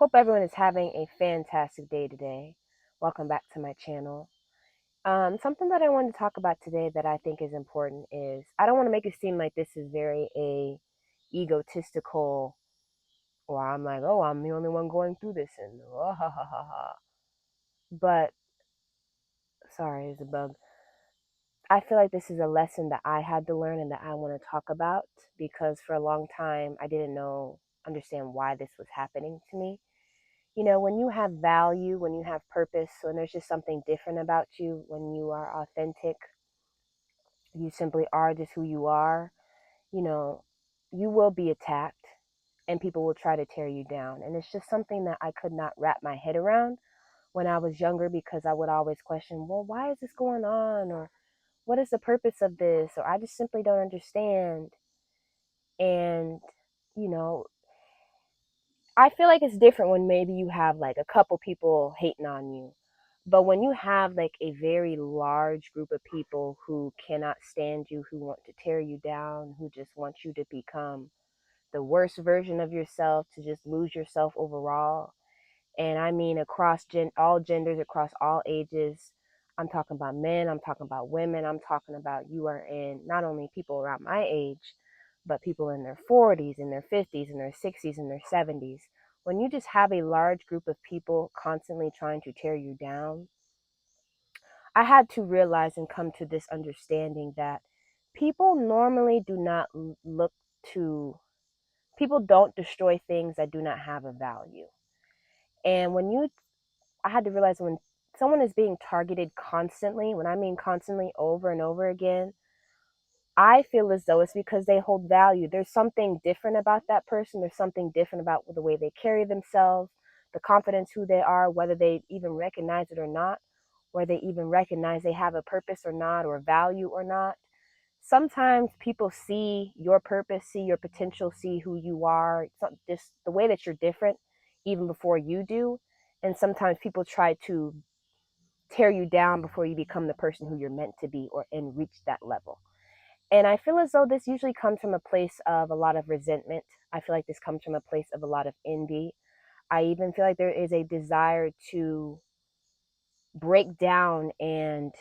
Hope everyone is having a fantastic day today. Welcome back to my channel. Something that I wanted to talk about today that I think is important is I don't want to make it seem like this is very a egotistical, or I'm like, oh, I'm the only one going through this, and oh, ha ha ha ha. But sorry, there's a bug. I feel like this is a lesson that I had to learn and that I want to talk about because for a long time I didn't understand why this was happening to me. When you have value, when you have purpose, when there's just something different about you, when you are authentic, you simply are just who you are, you know, you will be attacked and people will try to tear you down. And it's just something that I could not wrap my head around when I was younger because I would always question, well, why is this going on? Or what is the purpose of this? Or I just simply don't understand. And, you know, I feel like it's different when maybe you have like a couple people hating on you. But when you have like a very large group of people who cannot stand you, who want to tear you down, who just want you to become the worst version of yourself, to just lose yourself overall. And I mean across all genders, across all ages. I'm talking about men, I'm talking about women, I'm talking about you are in not only people around my age, but people in their 40s, in their 50s, in their 60s, in their 70s. When you just have a large group of people constantly trying to tear you down, I had to realize and come to this understanding that people normally do not look to, people don't destroy things that do not have a value. And I had to realize when someone is being targeted constantly, when I mean constantly over and over again, I feel as though it's because they hold value. There's something different about that person. There's something different about the way they carry themselves, the confidence who they are, whether they even recognize it or not, whether they even recognize they have a purpose or not, or value or not. Sometimes people see your purpose, see your potential, see who you are, just the way that you're different, even before you do. And sometimes people try to tear you down before you become the person who you're meant to be or and reach that level. And I feel as though this usually comes from a place of a lot of resentment. I feel like this comes from a place of a lot of envy. I even feel like there is a desire to break down and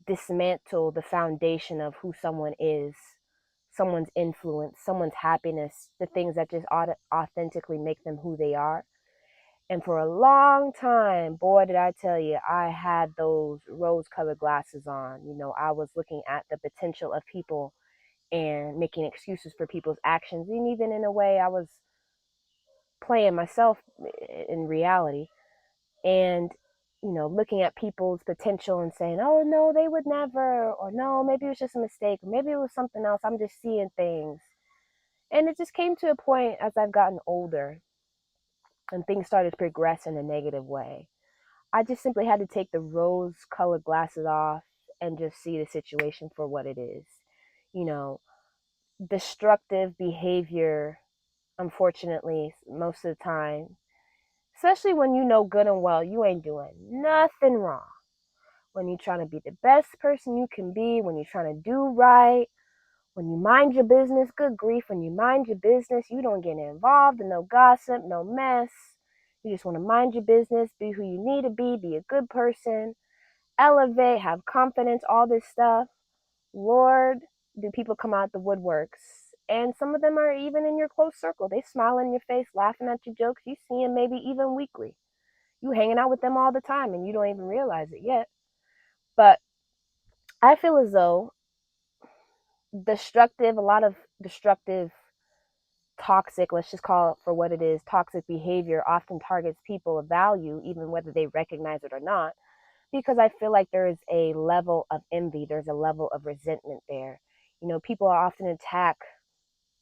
dismantle the foundation of who someone is, someone's influence, someone's happiness, the things that just authentically make them who they are. And for a long time, boy, did I tell you, I had those rose colored glasses on. I was looking at the potential of people and making excuses for people's actions. And even in a way, I was playing myself in reality. And, looking at people's potential and saying, oh, no, they would never, or no, maybe it was just a mistake, or maybe it was something else. I'm just seeing things. And it just came to a point as I've gotten older and things started to progress in a negative way. I just simply had to take the rose colored glasses off and just see the situation for what it is. You know, Destructive behavior, unfortunately, most of the time, especially when you know good and well you ain't doing nothing wrong. When you're trying to be the best person you can be, when you're trying to do right, when you mind your business, good grief, when you mind your business, you don't get involved in no gossip, no mess. You just want to mind your business, be who you need to be a good person, elevate, have confidence, all this stuff. Lord, do people come out the woodworks. And some of them are even in your close circle. They smile in your face, laughing at your jokes. You see them maybe even weekly. You hanging out with them all the time and you don't even realize it yet. But I feel as though a lot of destructive, toxic, let's just call it for what it is, toxic behavior often targets people of value, even whether they recognize it or not, because I feel like there is a level of envy, there's a level of resentment there. People are often attack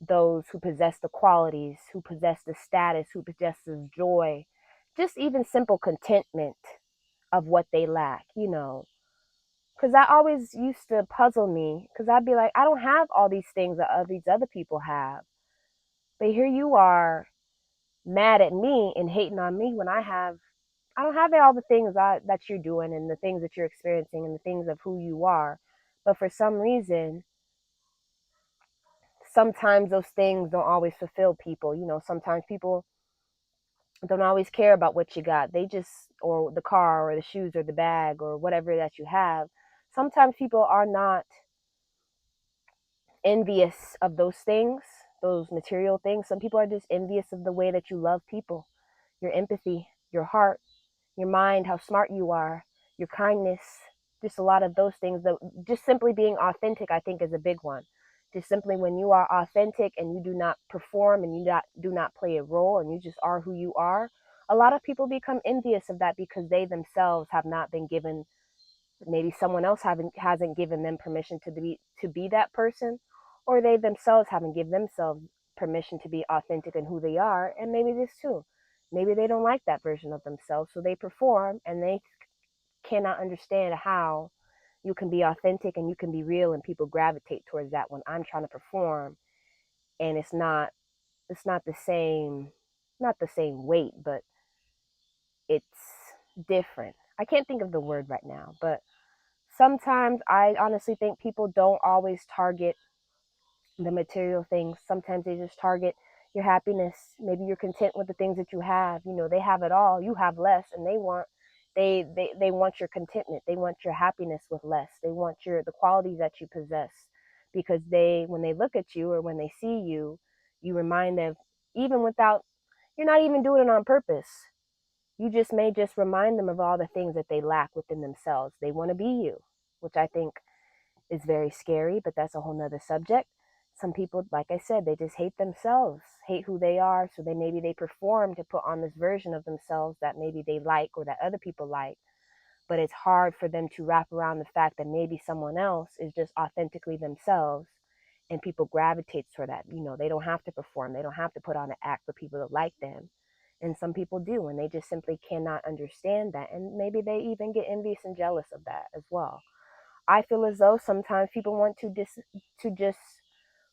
those who possess the qualities, who possess the status, who possesses joy, just even simple contentment of what they lack, Because that always used to puzzle me, because I'd be like, I don't have all these things that these other people have. But here you are mad at me and hating on me when I don't have all the things that you're doing and the things that you're experiencing and the things of who you are. But for some reason, sometimes those things don't always fulfill people. Sometimes people don't always care about what you got. They just, or the car or the shoes or the bag or whatever that you have. Sometimes people are not envious of those things, those material things. Some people are just envious of the way that you love people, your empathy, your heart, your mind, how smart you are, your kindness, just a lot of those things. Just simply being authentic, I think, is a big one. Just simply when you are authentic and you do not perform and do not play a role and you just are who you are, a lot of people become envious of that because they themselves have not been given, maybe someone else hasn't given them permission to be that person, or they themselves haven't given themselves permission to be authentic in who they are. And maybe this too, maybe they don't like that version of themselves, so they perform, and they cannot understand how you can be authentic and you can be real and people gravitate towards that when I'm trying to perform, and it's not the same, not the same weight, but it's different. I can't think of the word right now, but sometimes I honestly think people don't always target the material things. Sometimes they just target your happiness. Maybe you're content with the things that you have. They have it all, you have less, and they want your contentment. They want your happiness with less. They want the qualities that you possess, because when they look at you or when they see you, you remind them, even without, you're not even doing it on purpose. You just may just remind them of all the things that they lack within themselves. They want to be you, which I think is very scary, but that's a whole nother subject. Some people, like I said, they just hate themselves, hate who they are. So maybe they perform to put on this version of themselves that maybe they like or that other people like. But it's hard for them to wrap around the fact that maybe someone else is just authentically themselves, and people gravitate toward that. They don't have to perform. They don't have to put on an act for people to like them. And some people do, and they just simply cannot understand that. And maybe they even get envious and jealous of that as well. I feel as though sometimes people want to just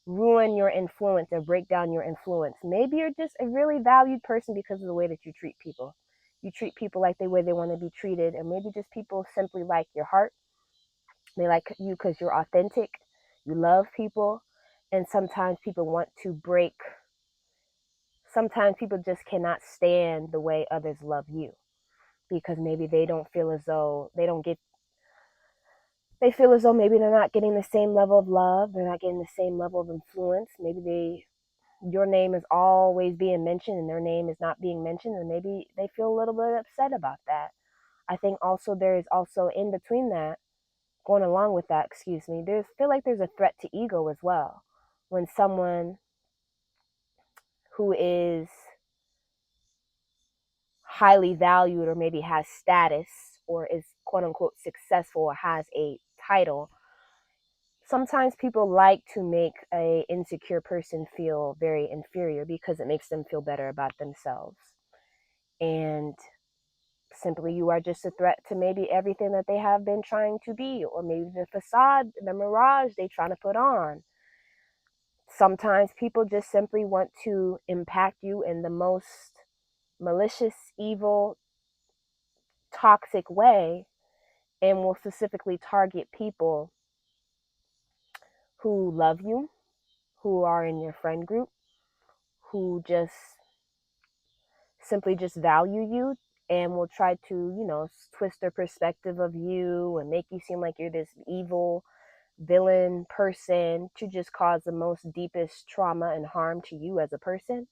ruin your influence or break down your influence. Maybe you're just a really valued person because of the way that you treat people. You treat people like the way they want to be treated, and maybe just people simply like your heart. They like you because you're authentic. You love people, and sometimes people want to break. Sometimes people just cannot stand the way others love you because maybe they don't feel as though they feel as though maybe they're not getting the same level of love, they're not getting the same level of influence. Maybe your name is always being mentioned and their name is not being mentioned, and maybe they feel a little bit upset about that. I think also there is also in between that, going along with that, excuse me, feel like there's a threat to ego as well. When someone who is highly valued or maybe has status or is quote unquote successful or has a title, sometimes people like to make a insecure person feel very inferior because it makes them feel better about themselves. And simply you are just a threat to maybe everything that they have been trying to be, or maybe the facade, the mirage they trying to put on. Sometimes people just simply want to impact you in the most malicious, evil, toxic way, and will specifically target people who love you, who are in your friend group, who just simply just value you, and will try to, twist their perspective of you and make you seem like you're this evil villain person to just cause the most deepest trauma and harm to you as a person.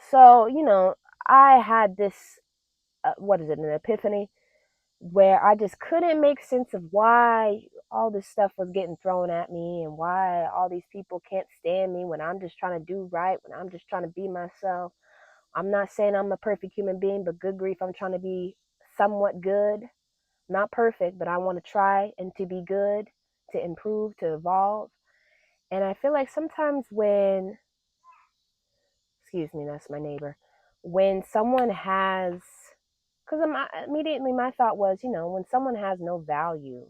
So, I had this, what is it, an epiphany where I just couldn't make sense of why all this stuff was getting thrown at me and why all these people can't stand me when I'm just trying to do right, when I'm just trying to be myself. I'm not saying I'm a perfect human being, but good grief, I'm trying to be somewhat good. Not perfect, but I want to try and to be good, to improve, to evolve. And I feel like sometimes excuse me, that's my neighbor, when someone has, because immediately my thought was, when someone has no value,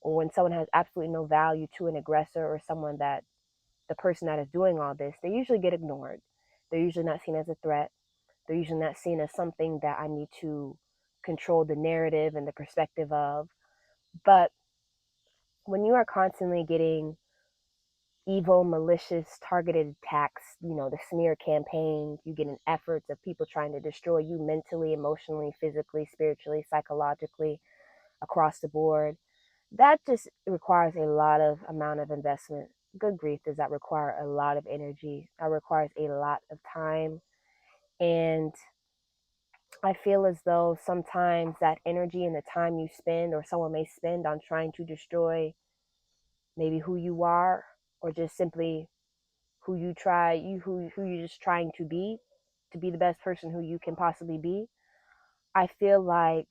or when someone has absolutely no value to an aggressor or someone that the person that is doing all this, they usually get ignored. They're usually not seen as a threat. They're usually not seen as something that I need to control the narrative and the perspective of. But when you are constantly getting evil, malicious, targeted attacks, the smear campaigns. You get in efforts of people trying to destroy you mentally, emotionally, physically, spiritually, psychologically, across the board. That just requires a lot of amount of investment. Good grief, does that require a lot of energy? That requires a lot of time. And I feel as though sometimes that energy and the time you spend, or someone may spend on trying to destroy maybe who you are, or just simply who you're just trying to be the best person who you can possibly be. I feel like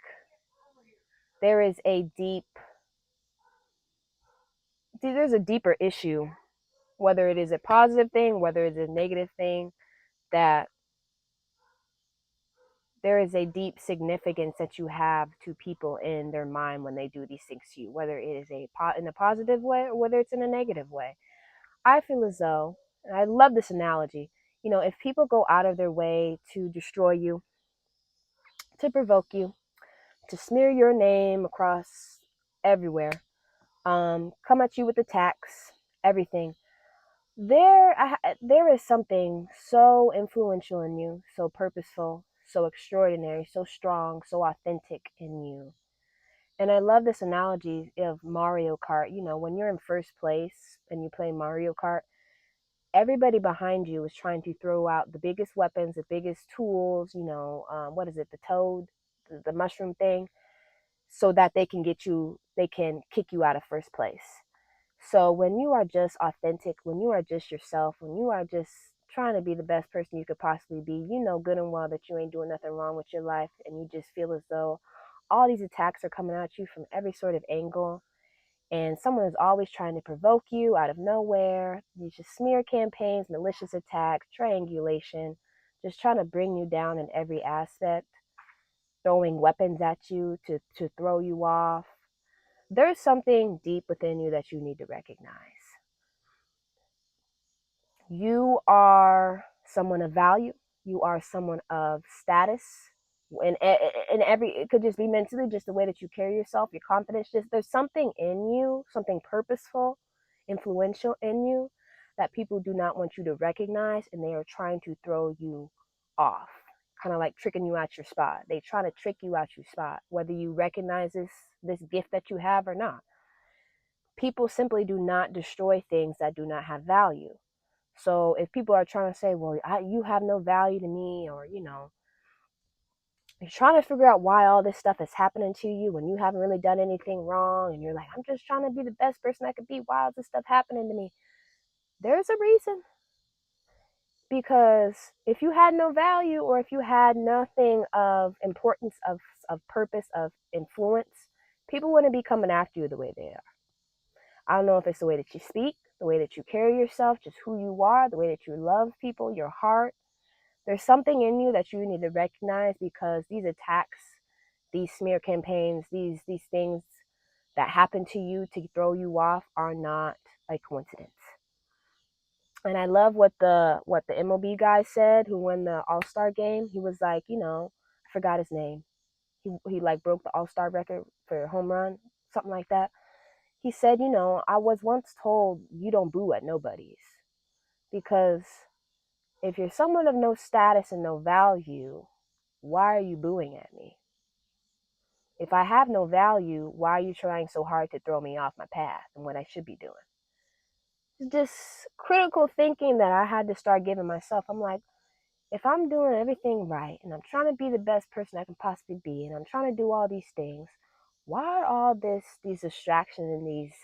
there is there's a deeper issue, whether it is a positive thing, whether it's a negative thing, that there is a deep significance that you have to people in their mind when they do these things to you, whether it is in a positive way or whether it's in a negative way. I feel as though, and I love this analogy, if people go out of their way to destroy you, to provoke you, to smear your name across everywhere, come at you with attacks, everything. There is something so influential in you, so purposeful, so extraordinary, so strong, so authentic in you. And I love this analogy of Mario Kart. When you're in first place and you play Mario Kart, everybody behind you is trying to throw out the biggest weapons, the biggest tools, what is it, the toad, the mushroom thing, so that they can kick you out of first place. So when you are just authentic, when you are just yourself, when you are just trying to be the best person you could possibly be, you know good and well that you ain't doing nothing wrong with your life, and you just feel as though all these attacks are coming at you from every sort of angle, and someone is always trying to provoke you out of nowhere. These just smear campaigns, malicious attacks, triangulation, just trying to bring you down in every aspect, throwing weapons at you to throw you off. There's something deep within you that you need to recognize. You are someone of value. You are someone of status. And every, it could just be mentally, just the way that you carry yourself, your confidence. Just there's something in you, something purposeful, influential in you, that people do not want you to recognize, and they are trying to throw you off, kind of like tricking you out your spot. They try to trick you out your spot, whether you recognize this gift that you have or not. People simply do not destroy things that do not have value. So if people are trying to say, well, you have no value to me, or, you're trying to figure out why all this stuff is happening to you when you haven't really done anything wrong, and you're like, I'm just trying to be the best person I could be. Why is this stuff happening to me? There's a reason. Because if you had no value, or if you had nothing of importance, of purpose, of influence, people wouldn't be coming after you the way they are. I don't know if it's the way that you speak, the way that you carry yourself, just who you are, the way that you love people, your heart. There's something in you that you need to recognize, because these attacks, these smear campaigns, these things that happen to you to throw you off are not a coincidence. And I love what the MLB guy said, who won the All-Star game. He was like, I forgot his name. He like broke the All-Star record for home run, something like that. He said, I was once told you don't boo at nobody's, because if you're someone of no status and no value, why are you booing at me? If I have no value, why are you trying so hard to throw me off my path and what I should be doing? It's just critical thinking that I had to start giving myself. I'm like, if I'm doing everything right and I'm trying to be the best person I can possibly be, and I'm trying to do all these things, why are all these distractions and these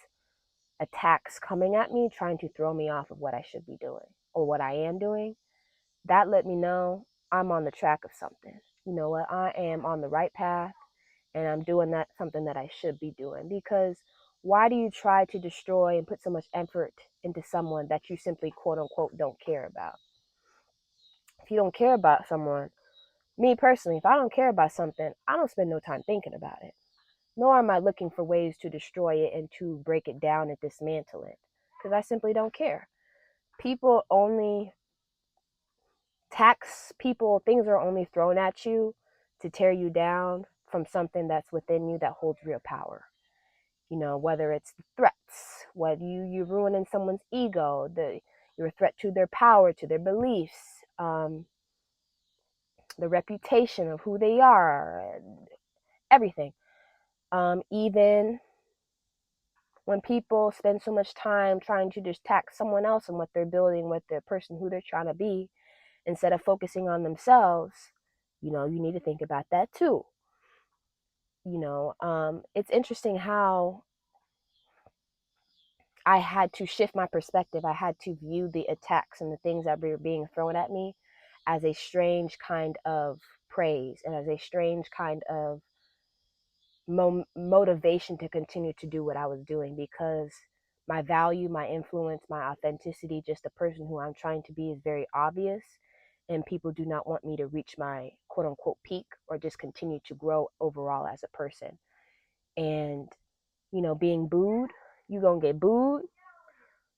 attacks coming at me, trying to throw me off of what I should be doing or what I am doing? That let me know I'm on the track of something. You know what? I am on the right path, and I'm doing that something that I should be doing. Because why do you try to destroy and put so much effort into someone that you simply, quote unquote, don't care about? If you don't care about someone, me personally, if I don't care about something, I don't spend no time thinking about it. Nor am I looking for ways to destroy it and to break it down and dismantle it, because I simply don't care. People only tax people, things are only thrown at you to tear you down from something that's within you that holds real power. Whether it's threats, what you're ruining someone's ego, you're a threat to their power, to their beliefs, the reputation of who they are, and everything. Even when people spend so much time trying to just attack someone else and what they're building with the person who they're trying to be, instead of focusing on themselves, you need to think about that too. It's interesting how I had to shift my perspective. I had to view the attacks and the things that were being thrown at me as a strange kind of praise and as a strange kind of motivation to continue to do what I was doing, because my value, my influence, my authenticity, just the person who I'm trying to be, is very obvious. And people do not want me to reach my quote unquote peak or just continue to grow overall as a person. And, being booed, you're going to get booed,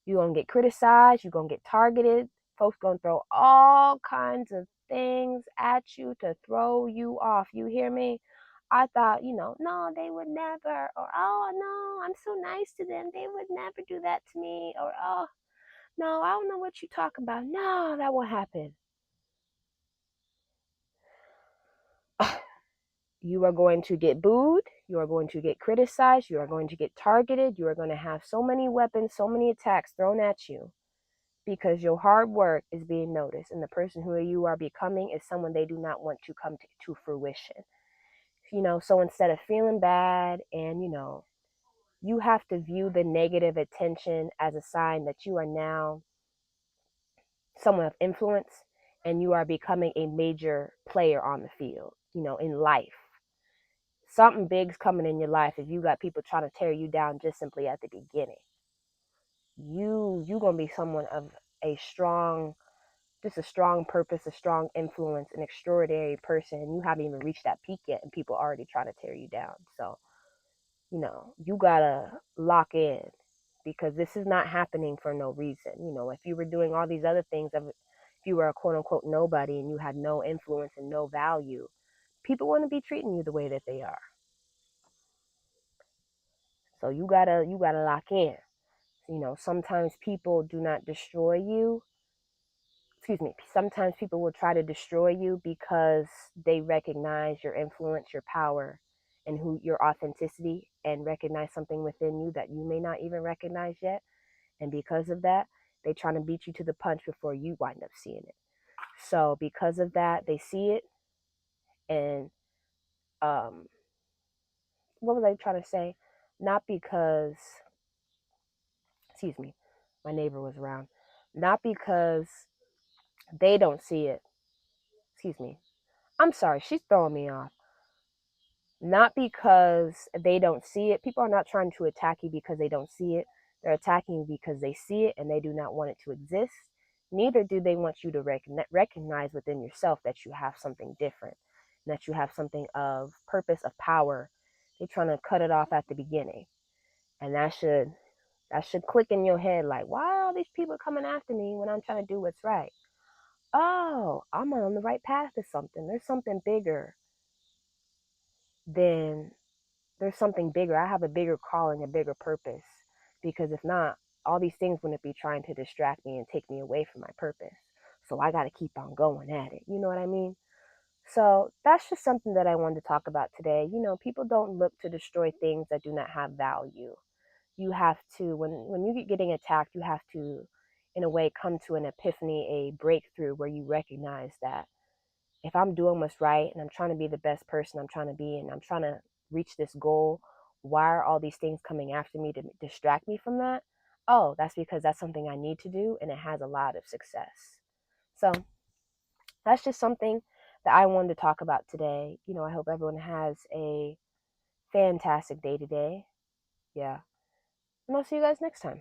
you're going to get criticized, you're going to get targeted. Folks going to throw all kinds of things at you to throw you off. You hear me? I thought, no, they would never, or oh, no, I'm so nice to them. They would never do that to me, or oh, no, I don't know what you talk about. No, that won't happen. You are going to get booed. You are going to get criticized. You are going to get targeted. You are going to have so many weapons, so many attacks thrown at you because your hard work is being noticed. And the person who you are becoming is someone they do not want to come to fruition. So instead of feeling bad and, you have to view the negative attention as a sign that you are now someone of influence and you are becoming a major player on the field, in life. Something big's coming in your life if you got people trying to tear you down just simply at the beginning. You gonna be someone of a strong, just a strong purpose, a strong influence, an extraordinary person, and you haven't even reached that peak yet, and people already trying to tear you down. So, you gotta lock in, because this is not happening for no reason. If you were doing all these other things, if you were a quote unquote nobody and you had no influence and no value, people wouldn't be treating you the way that they are. So you gotta lock in. Sometimes people do not destroy you. Excuse me. Sometimes people will try to destroy you because they recognize your influence, your power, and your authenticity, and recognize something within you that you may not even recognize yet. And because of that, they trying to beat you to the punch before you wind up seeing it. So because of that, they see it, and um, what was I trying to say? Not because, excuse me, my neighbor was around. Not because they don't see it. Excuse me. I'm sorry, she's throwing me off. Not because they don't see it. People are not trying to attack you because they don't see it. They're attacking you because they see it and they do not want it to exist. Neither do they want you to recognize within yourself that you have something different, that you have something of purpose, of power. They're trying to cut it off at the beginning. And that should click in your head like, why are all these people coming after me when I'm trying to do what's right? Oh, I'm on the right path to something. Than there's something bigger. I have a bigger calling, a bigger purpose. Because if not, all these things wouldn't be trying to distract me and take me away from my purpose. So I got to keep on going at it. You know what I mean? So that's just something that I wanted to talk about today. People don't look to destroy things that do not have value. You have to, when you get getting attacked, you have to, in a way, come to an epiphany, a breakthrough where you recognize that if I'm doing what's right and I'm trying to be the best person I'm trying to be and I'm trying to reach this goal, why are all these things coming after me to distract me from that? Oh, that's because that's something I need to do and it has a lot of success. So that's just something that I wanted to talk about today. I hope everyone has a fantastic day today. Yeah. And I'll see you guys next time.